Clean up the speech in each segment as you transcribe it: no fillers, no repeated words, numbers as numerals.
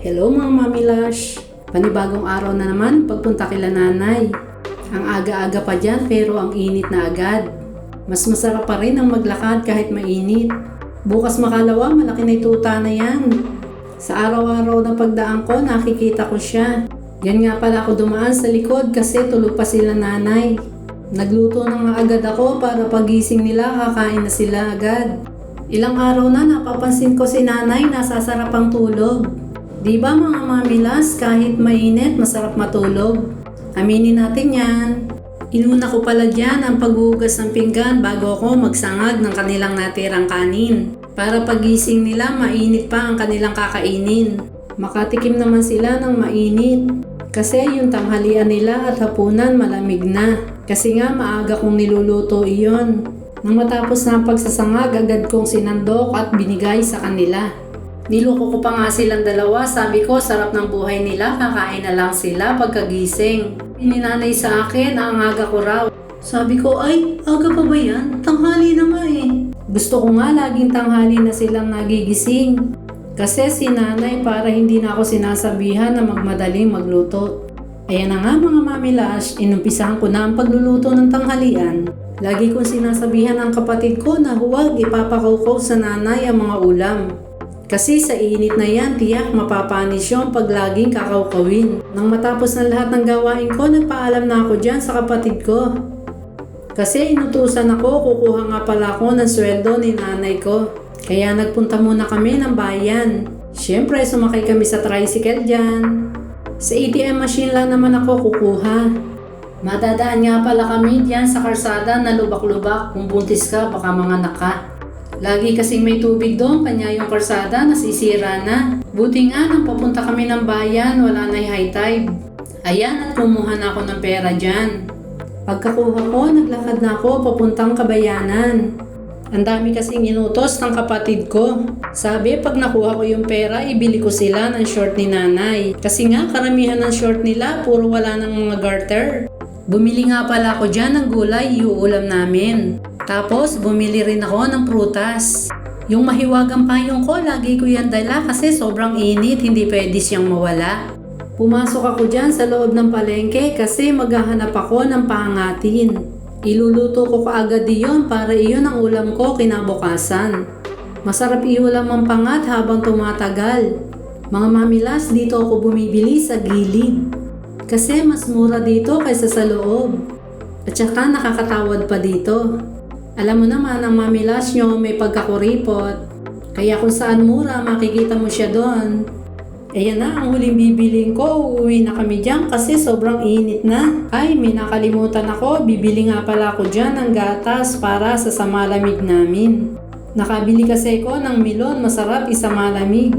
Hello mga Mami Lush! Panibagong araw na naman pagpunta kila nanay. Ang aga-aga pa dyan pero ang init na agad. Mas masarap pa rin ang maglakad kahit mainit. Bukas makalawa malaki na tuta na yan. Sa araw-araw na pagdaan ko nakikita ko siya. Yan nga pala ako dumaan sa likod kasi tulog pa sila nanay. Nagluto na nga agad ako para pagising nila kakain na sila agad. Ilang araw na napapansin ko si nanay nasasarap ang tulog. Di ba mga mamilas, kahit mainit, masarap matulog? Aminin natin yan. Inuna ko pala dyan ang paghugas ng pinggan bago ako magsangag ng kanilang natirang kanin. Para pagising nila, mainit pa ang kanilang kakainin. Makatikim naman sila ng mainit. Kasi yung tanghalian nila at hapunan malamig na. Kasi nga maaga kong niluluto iyon. Nang matapos na ang pagsasangag, agad kong sinandok at binigay sa kanila. Niloko ko pa nga silang dalawa, sabi ko sarap ng buhay nila, kakain na lang sila pagkagising. Ininanay sa akin ang aga ko raw. Sabi ko ay, aga pa ba yan? Tanghali na nga eh. Gusto ko nga laging tanghali na silang nagigising. Kasi si nanay para hindi na ako sinasabihan na magmadaling magluto. Ayan na nga mga mamilash, inumpisahan ko na ang pagluluto ng tanghalian. Lagi kong sinasabihan ang kapatid ko na huwag ipapakaukaw sa nanay ang mga ulam. Kasi sa init na yan, tiyak mapapanis yung pag laging kakawkawin. Nang matapos na lahat ng gawain ko, nagpaalam na ako dyan sa kapatid ko. Kasi inutusan ako, kukuha nga pala ako ng sweldo ni nanay ko. Kaya nagpunta muna kami ng bayan. Siyempre, sumakay kami sa tricycle dyan. Sa ATM machine lang naman ako kukuha. Madadaan nga pala kami dyan sa karsada na lubak-lubak. Kung buntis ka, baka manganak ka. Lagi kasing may tubig doon, kanya yung karsada nasisira na. Buti nga nang papunta kami ng bayan, wala na high tide. Ayan at kumuha na ako ng pera dyan. Pagkakuha ko, naglakad na ako papuntang Kabayanan. Ang dami kasing inutos ng kapatid ko. Sabi pag nakuha ko yung pera, ibili ko sila ng short ni nanay. Kasi nga karamihan ng short nila, puro wala ng mga garter. Bumili nga pala ako dyan ng gulay, iuulam namin. Tapos bumili rin ako ng prutas. Yung mahiwagang payong ko, lagi ko yan dala kasi sobrang init, hindi pwede siyang mawala. Pumasok ako dyan sa loob ng palengke kasi maghahanap ako ng pangatin. Iluluto ko kaagad iyon para iyon ang ulam ko kinabukasan. Masarap iulam ang pangat habang tumatagal. Mga mamilas, dito ako bumibili sa gilid. Kasi mas mura dito kaysa sa loob. At saka nakakatawad pa dito. Alam mo naman ang mamilas nyo may pagkakuripot. Kaya kung saan mura makikita mo siya doon. Ayan na ang huling bibiling ko. Uuwi na kami dyan kasi sobrang init na. Ay may nakalimutan ako. Bibili nga pala ako dyan ng gatas para sa malamig namin. Nakabili kasi ko ng milon, masarap isa malamig.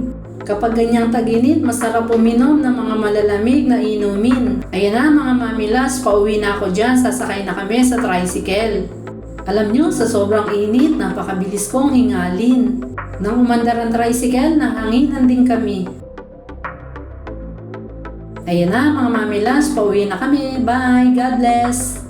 Kapag ganyang tag-init, masarap uminom ng mga malalamig na inumin. Ayan na mga mamilas, pauwi na ako dyan, sasakay na kami sa tricycle. Alam nyo, sa sobrang init, napakabilis kong hingalin. Nang umandar ang tricycle, nahanginan din kami. Ayan na mga mamilas, pauwi na kami. Bye! God bless!